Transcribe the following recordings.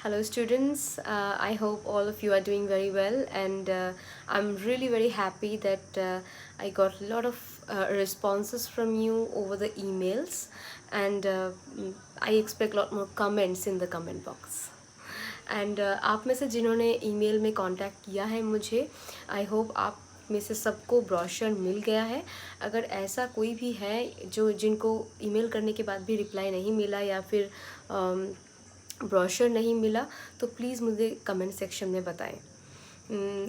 Hello students, I hope all of you are doing very well, and I'm really very happy that I got a lot of responses from you over the emails, and I expect a lot more comments in the comment box. And आप में से जिन्होंने email में contact किया है मुझे, I hope आप में से सबको ब्रोशर मिल गया है। अगर ऐसा कोई भी है जो जिनको ईमेल करने के बाद भी रिप्लाई नहीं मिला या फिर ब्रोशर नहीं मिला, तो प्लीज़ मुझे कमेंट सेक्शन में बताएं।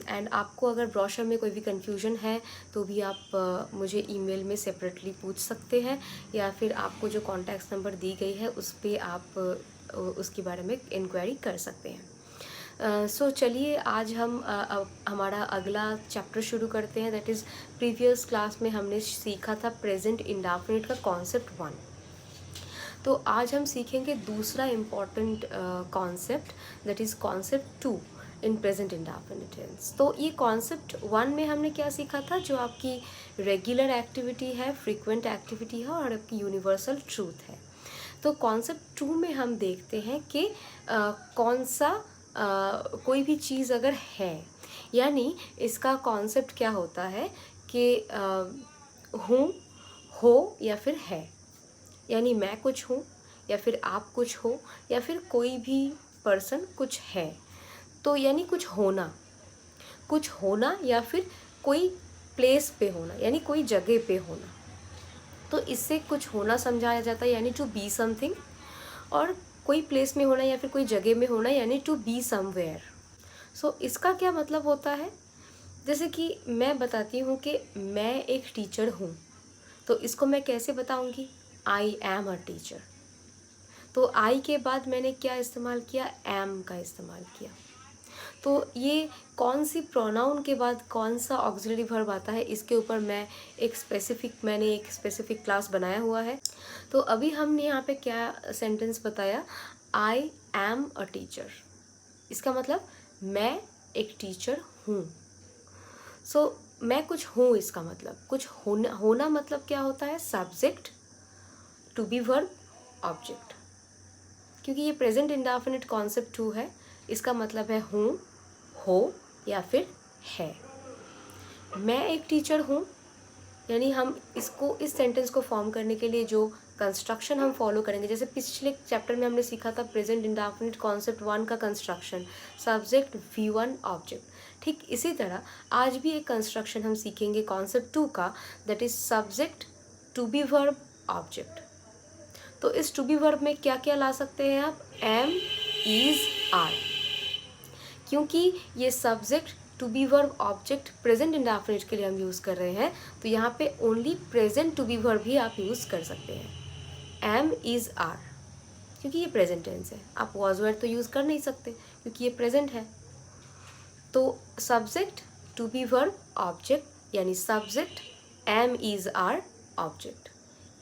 एंड आपको अगर ब्रोशर में कोई भी कन्फ्यूजन है तो भी आप मुझे ईमेल में सेपरेटली पूछ सकते हैं, या फिर आपको जो कॉन्टैक्ट नंबर दी गई है उस पर आप उसके बारे में इंक्वायरी कर सकते हैं। सो चलिए आज हम हमारा अगला चैप्टर शुरू करते हैं। दैट इज़ प्रीवियस क्लास में हमने सीखा था प्रेजेंट इंडेफिनिट का कॉन्सेप्ट 1। तो आज हम सीखेंगे दूसरा important concept, that is concept 2 in present indefinite tense. तो ये कॉन्सेप्ट 1 में हमने क्या सीखा था, जो आपकी रेगुलर एक्टिविटी है, फ्रीक्वेंट एक्टिविटी है और आपकी यूनिवर्सल ट्रूथ है। तो कॉन्सेप्ट 2 में हम देखते हैं कि कौन सा कोई भी चीज़ अगर है, यानी इसका कॉन्सेप्ट क्या होता है कि हूँ, हो या फिर है, यानी मैं कुछ हूँ या फिर आप कुछ हो या फिर कोई भी पर्सन कुछ है, तो यानी कुछ होना या फिर कोई प्लेस पे होना, यानी कोई जगह पे होना। तो इससे कुछ होना समझाया जाता है, यानी टू बी समथिंग, और कोई प्लेस में होना या फिर कोई जगह में होना, यानी टू बी समवेयर। सो इसका क्या मतलब होता है, जैसे कि मैं बताती हूँ कि मैं एक टीचर हूँ, तो इसको मैं कैसे बताऊँगी, आई एम अ टीचर। तो आई के बाद मैंने क्या इस्तेमाल किया, एम का इस्तेमाल किया। तो ये कौन सी प्रोनाउन के बाद कौन सा ऑक्सिलरी वर्ब आता है, इसके ऊपर मैंने एक स्पेसिफिक क्लास बनाया हुआ है। तो अभी हमने यहाँ पे क्या सेंटेंस बताया, आई एम अ टीचर। इसका मतलब मैं एक टीचर हूँ। सो मैं कुछ हूँ, इसका मतलब कुछ होना मतलब क्या होता है, subject, to be verb, object. क्योंकि ये प्रेजेंट इंडेफिनिट कॉन्सेप्ट 2 है, इसका मतलब है हूँ, हो या फिर है। मैं एक टीचर हूँ, यानी हम इस सेंटेंस को फॉर्म करने के लिए जो कंस्ट्रक्शन हम फॉलो करेंगे, जैसे पिछले चैप्टर में हमने सीखा था प्रेजेंट इंडेफिनिट कॉन्सेप्ट 1 का कंस्ट्रक्शन, सब्जेक्ट V1 ऑब्जेक्ट। ठीक इसी तरह आज भी एक कंस्ट्रक्शन हम सीखेंगे कॉन्सेप्ट 2 का, that is subject, to be verb, object. तो इस टू बी वर्ब में क्या क्या ला सकते हैं आप, एम, इज, आर। क्योंकि ये subject, to be verb, object present indefinite के लिए हम यूज़ कर रहे हैं, तो यहाँ पे only present to be verb ही आप यूज़ कर सकते हैं, एम, इज, आर, क्योंकि ये प्रेजेंट टेंस है। आप वॉज वर्ड तो यूज़ कर नहीं सकते क्योंकि ये प्रेजेंट है। तो subject, to be verb, object, यानी subject, am, is, are, object.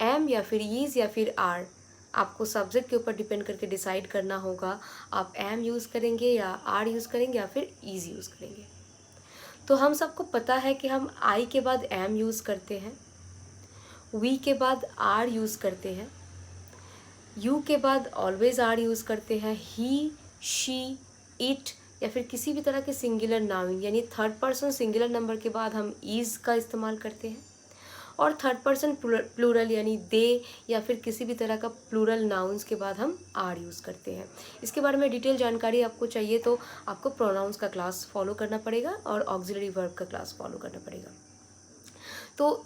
Am या फिर इज या फिर आर, आपको सब्जेक्ट के ऊपर डिपेंड करके डिसाइड करना होगा, आप एम यूज़ करेंगे या आर यूज़ करेंगे या फिर इज यूज़ करेंगे। तो हम सबको पता है कि हम आई के बाद एम यूज़ करते हैं, वी के बाद आर यूज़ करते हैं, यू के बाद ऑलवेज आर यूज़ करते हैं, ही, शी, इट या फिर किसी भी तरह के सिंगुलर नाउन, यानी थर्ड पर्सन सिंगुलर नंबर के बाद हम इज़ का इस्तेमाल करते हैं, और थर्ड पर्सन प्लूरल यानी दे या फिर किसी भी तरह का प्लूरल नाउन्स के बाद हम आर यूज़ करते हैं। इसके बारे में डिटेल जानकारी आपको चाहिए तो आपको प्रोनाउंस का क्लास फॉलो करना पड़ेगा और ऑक्सिलरी वर्ब का क्लास फॉलो करना पड़ेगा। तो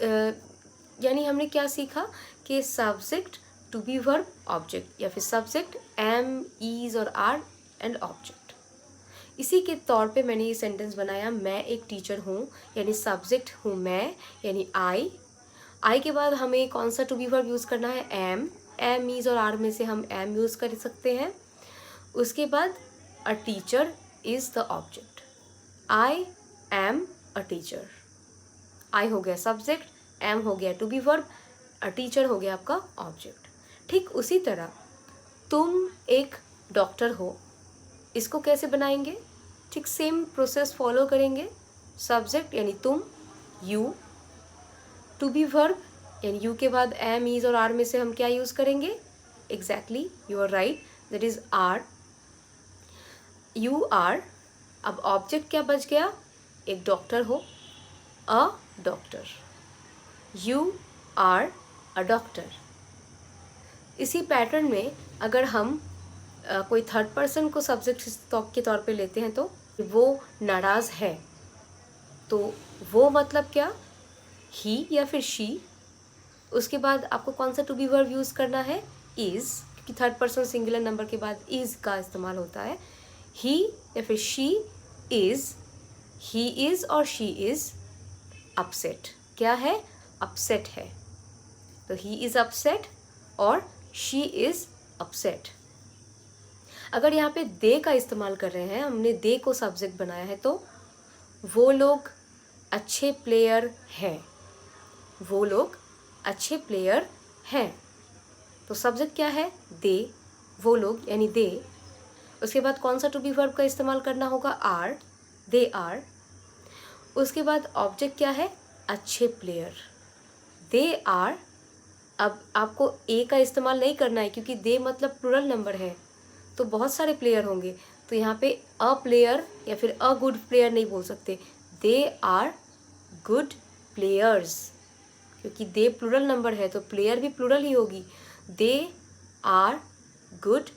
यानी हमने क्या सीखा कि subject, to be verb, object, या फिर सब्जेक्ट, एम, इज और आर एंड ऑब्जेक्ट। इसी के तौर पे मैंने ये सेंटेंस बनाया, मैं एक टीचर हूँ, यानी सब्जेक्ट हूँ मैं, यानी आई के बाद हमें कौन सा टू बी वर्ब यूज़ करना है, एम, इज और आर में से हम एम यूज़ कर सकते हैं। उसके बाद a teacher is the object, I am a teacher. I हो गया सब्जेक्ट, एम हो गया to be verb, a teacher हो गया आपका ऑब्जेक्ट। ठीक उसी तरह तुम एक डॉक्टर हो, इसको कैसे बनाएंगे, ठीक सेम प्रोसेस फॉलो करेंगे। सब्जेक्ट यानी तुम, यू, टू बी वर्ब यानी यू के बाद एम, इज और आर में से हम क्या यूज़ करेंगे, exactly you are right, that is are. You are, अब ऑब्जेक्ट क्या बच गया, एक डॉक्टर हो, a doctor, you are a doctor. इसी पैटर्न में अगर हम कोई थर्ड पर्सन को सब्जेक्ट के तौर पे लेते हैं तो वो नाराज़ है, तो वो मतलब क्या, ही या फिर शी। उसके बाद आपको कौन सा टू बी वर्ब यूज़ करना है, इज़, क्योंकि थर्ड पर्सन सिंगुलर नंबर के बाद इज़ का इस्तेमाल होता है। ही या फिर शी इज़, ही इज़ और शी इज़ अपसेट। क्या है, अपसेट है, तो ही इज़ अपसेट और शी इज़ अपसेट। अगर यहाँ पे दे का इस्तेमाल कर रहे हैं, हमने दे को सब्जेक्ट बनाया है, तो वो लोग अच्छे प्लेयर हैं, वो लोग अच्छे प्लेयर हैं। तो सब्जेक्ट क्या है, दे, वो लोग यानी दे। उसके बाद कौन सा टू बी वर्ब का इस्तेमाल करना होगा, आर, दे आर। उसके बाद ऑब्जेक्ट क्या है, अच्छे प्लेयर, दे आर। अब आपको ए का इस्तेमाल नहीं करना है क्योंकि दे मतलब प्लूरल नंबर है, तो बहुत सारे प्लेयर होंगे, तो यहाँ पे अ प्लेयर या फिर अ गुड प्लेयर नहीं बोल सकते, दे आर गुड प्लेयर्स, क्योंकि दे प्लूरल नंबर है तो प्लेयर भी प्लूरल ही होगी, दे आर गुड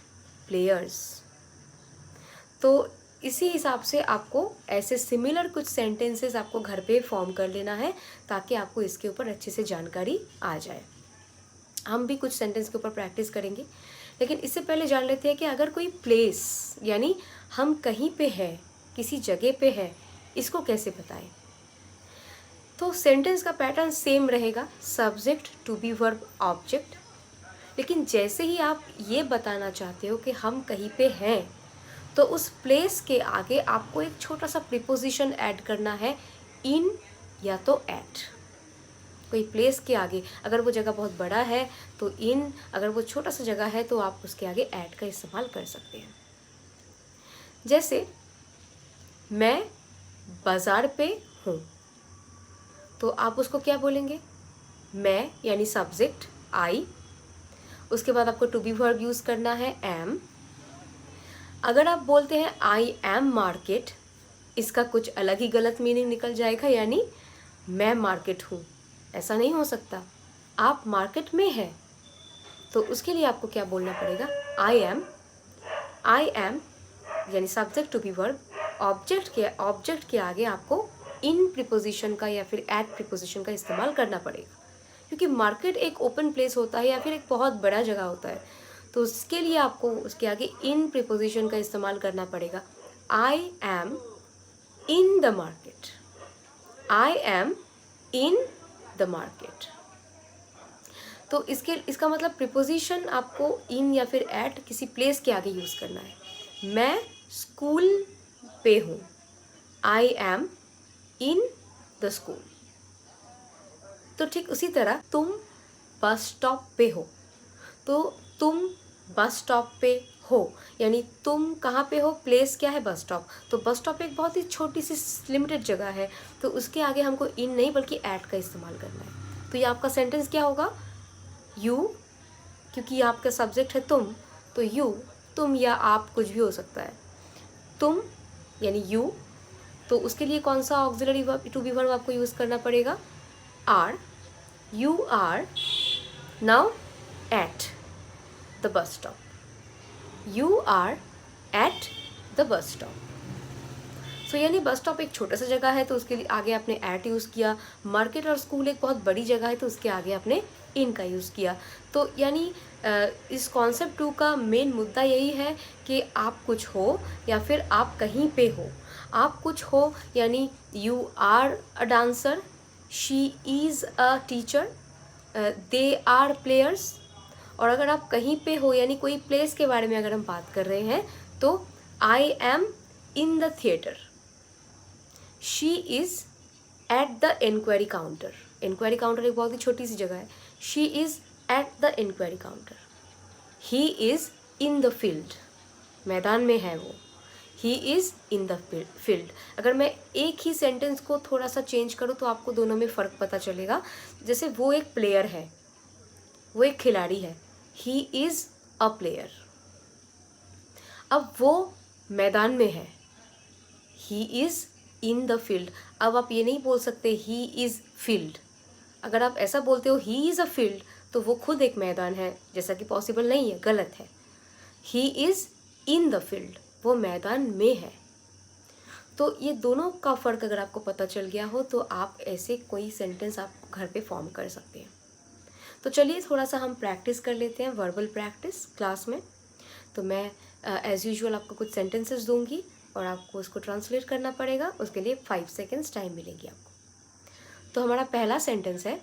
प्लेयर्स। तो इसी हिसाब से आपको ऐसे सिमिलर कुछ सेंटेंसेस आपको घर पे फॉर्म कर लेना है ताकि आपको इसके ऊपर अच्छे से जानकारी आ जाए। हम भी कुछ सेंटेंस के ऊपर प्रैक्टिस करेंगे, लेकिन इससे पहले जान लेते हैं कि अगर कोई प्लेस यानी हम कहीं पे है, किसी जगह पे है, इसको कैसे बताएं। तो सेंटेंस का पैटर्न सेम रहेगा, subject to be verb object, लेकिन जैसे ही आप ये बताना चाहते हो कि हम कहीं पे हैं, तो उस प्लेस के आगे आपको एक छोटा सा प्रीपोजिशन ऐड करना है, इन या तो एट। कोई प्लेस के आगे, अगर वो जगह बहुत बड़ा है तो इन, अगर वो छोटा सा जगह है तो आप उसके आगे एट का इस्तेमाल कर सकते हैं। जैसे मैं बाजार पे हूँ, तो आप उसको क्या बोलेंगे, मैं यानी सब्जेक्ट आई, उसके बाद आपको टू बी वर्ब यूज़ करना है एम। अगर आप बोलते हैं आई एम मार्केट, इसका कुछ अलग ही गलत मीनिंग निकल जाएगा, यानी मैं मार्केट हूँ, ऐसा नहीं हो सकता, आप मार्केट में हैं, तो उसके लिए आपको क्या बोलना पड़ेगा, आई एम। आई एम यानी subject to be verb, object के आगे आपको इन प्रीपोजिशन का या फिर एट प्रीपोजिशन का इस्तेमाल करना पड़ेगा, क्योंकि मार्केट एक ओपन प्लेस होता है या फिर एक बहुत बड़ा जगह होता है, तो उसके लिए आपको उसके आगे इन प्रीपोजिशन का इस्तेमाल करना पड़ेगा। I am in the market, I am in the market. तो इसका मतलब प्रीपोजिशन आपको इन या फिर एट किसी प्लेस के आगे यूज़ करना है। मैं स्कूल पे हूँ, आई एम इन द स्कूल। तो ठीक उसी तरह तुम बस स्टॉप पे हो, तो तुम बस स्टॉप पे हो यानी तुम कहाँ पे हो, प्लेस क्या है, बस स्टॉप। तो बस स्टॉप एक बहुत ही छोटी सी लिमिटेड जगह है, तो उसके आगे हमको इन नहीं बल्कि एट का इस्तेमाल करना है। तो ये आपका सेंटेंस क्या होगा, यू, क्योंकि आपका सब्जेक्ट है तुम, तो यू, तुम या आप कुछ भी हो सकता है, तुम यानी यू, तो उसके लिए कौन सा auxiliary verb to be verb आपको यूज़ करना पड़ेगा, are. You are now at the bus stop, you are at the bus stop. So यानी बस स्टॉप एक छोटा सा जगह है तो उसके लिए आगे आपने एट यूज़ किया, मार्केट और स्कूल एक बहुत बड़ी जगह है तो उसके आगे आपने इन का यूज़ किया। तो यानी इस कॉन्सेप्ट 2 का मेन मुद्दा यही है कि आप कुछ हो या फिर आप कहीं पे हो। आप कुछ हो यानी you are a dancer, she is a teacher, they are players. और अगर आप कहीं पे हो यानी कोई प्लेस के बारे में अगर हम बात कर रहे हैं तो I am in the theatre, she is at the inquiry counter. Inquiry counter एक बहुत ही छोटी सी जगह है, she is at the inquiry counter. He is in the field, मैदान में है वो, he is in the field. अगर मैं एक ही सेंटेंस को थोड़ा सा चेंज करूँ तो आपको दोनों में फ़र्क पता चलेगा। जैसे वो एक प्लेयर है, वो एक खिलाड़ी है, ही इज़ अ प्लेयर। अब वो मैदान में है, ही इज़ इन द फील्ड। अब आप ये नहीं बोल सकते ही इज़ फील्ड। अगर आप ऐसा बोलते हो ही इज़ अ फील्ड तो वो खुद एक मैदान है, जैसा कि पॉसिबल नहीं है, गलत है। ही इज़ इन द फील्ड, वो मैदान में है। तो ये दोनों का फ़र्क अगर आपको पता चल गया हो तो आप ऐसे कोई सेंटेंस आप घर पे फॉर्म कर सकते हैं। तो चलिए थोड़ा सा हम प्रैक्टिस कर लेते हैं, वर्बल प्रैक्टिस क्लास में। तो मैं एज़ यूजुअल आपको कुछ सेंटेंसेस दूंगी और आपको उसको ट्रांसलेट करना पड़ेगा। उसके लिए 5 सेकेंड्स टाइम मिलेगी आपको। तो हमारा पहला सेंटेंस है,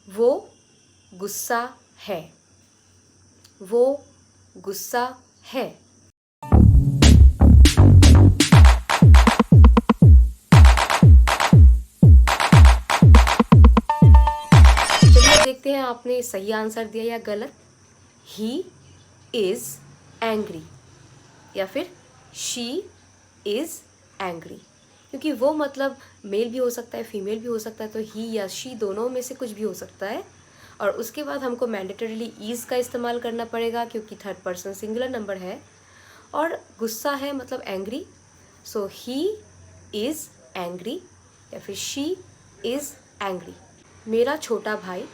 वो गुस्सा है। वो गुस्सा है। चलिए देखते हैं आपने सही आंसर दिया या गलत। ही इज़ एंग्री या फिर शी इज़ एंग्री, क्योंकि वो मतलब मेल भी हो सकता है, फीमेल भी हो सकता है, तो ही या शी दोनों में से कुछ भी हो सकता है। और उसके बाद हमको मैंडेटरीली इज़ का इस्तेमाल करना पड़ेगा क्योंकि थर्ड पर्सन सिंगुलर नंबर है और गुस्सा है मतलब angry. So he is angry या फिर शी इज़ एंग्री। मेरा छोटा भाई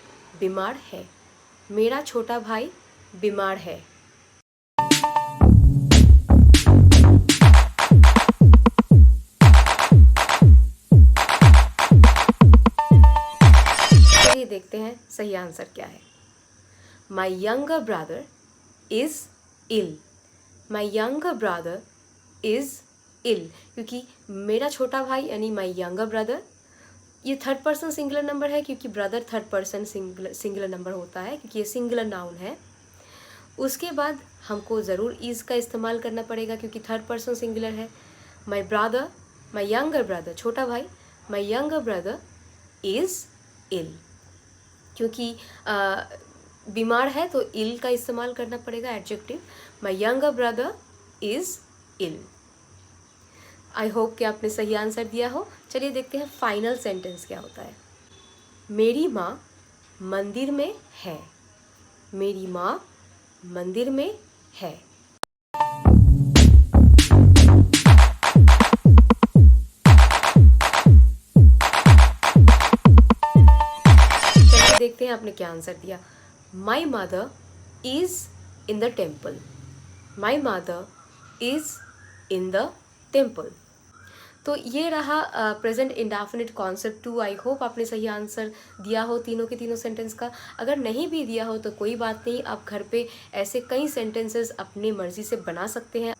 बीमार है। मेरा छोटा भाई बीमार है। चलिए देखते हैं सही आंसर क्या है। My younger brother is ill. My younger brother is ill, क्योंकि मेरा छोटा भाई यानी माई यंगर ब्रदर, ये थर्ड पर्सन सिंगुलर नंबर है क्योंकि brother third person singular number होता है क्योंकि ये सिंगुलर नाउन है। उसके बाद हमको ज़रूर इज़ का इस्तेमाल करना पड़ेगा क्योंकि थर्ड पर्सन सिंगुलर है। My brother, my younger brother, छोटा भाई, my younger brother is ill, क्योंकि बीमार है तो इल का इस्तेमाल करना पड़ेगा, adjective. My younger brother is ill. I hope कि आपने सही आंसर दिया हो। चलिए देखते हैं फाइनल सेंटेंस क्या होता है। मेरी माँ मंदिर में है। मेरी माँ मंदिर में है। चलिए देखते हैं आपने क्या आंसर दिया। My mother is in the temple. My mother is in the temple. तो ये रहा present indefinite concept 2। I hope आपने सही आंसर दिया हो तीनों के तीनों सेंटेंस का। अगर नहीं भी दिया हो तो कोई बात नहीं, आप घर पे ऐसे कई सेंटेंसेस अपनी मर्जी से बना सकते हैं।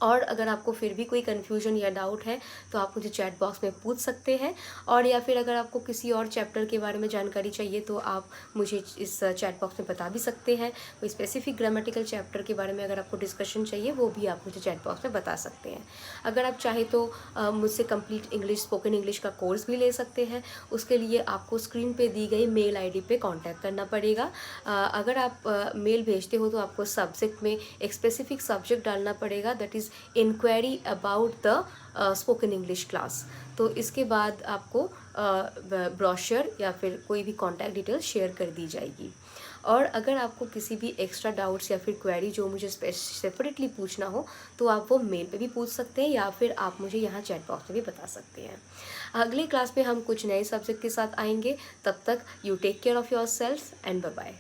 और अगर आपको फिर भी कोई कन्फ्यूजन या डाउट है तो आप मुझे चैट बॉक्स में पूछ सकते हैं, और या फिर अगर आपको किसी और चैप्टर के बारे में जानकारी चाहिए तो आप मुझे इस चैट बॉक्स में बता भी सकते हैं। कोई स्पेसिफिक ग्रामेटिकल चैप्टर के बारे में अगर आपको डिस्कशन चाहिए वो भी आप मुझे चैट बॉक्स में बता सकते हैं। अगर आप चाहे तो मुझसे कंप्लीट इंग्लिश, स्पोकन इंग्लिश का कोर्स भी ले सकते हैं। उसके लिए आपको स्क्रीन पे दी गई मेल आईडी पे कांटेक्ट करना पड़ेगा। अगर आप मेल भेजते हो तो आपको सब्जेक्ट में एक स्पेसिफिक सब्जेक्ट डालना पड़ेगा, that is inquiry about the spoken English class. तो इसके बाद आपको ब्रोशर या फिर कोई भी कॉन्टैक्ट डिटेल शेयर कर दी जाएगी। और अगर आपको किसी भी एक्स्ट्रा डाउट्स या फिर क्वेरी जो मुझे सेपरेटली पूछना हो तो आप वो मेल पे भी पूछ सकते हैं या फिर आप मुझे यहाँ चैट बॉक्स में भी बता सकते हैं। अगली क्लास में हम कुछ नए सब्जेक्ट के साथ आएंगे। तब तक you take care of yourself and bye bye.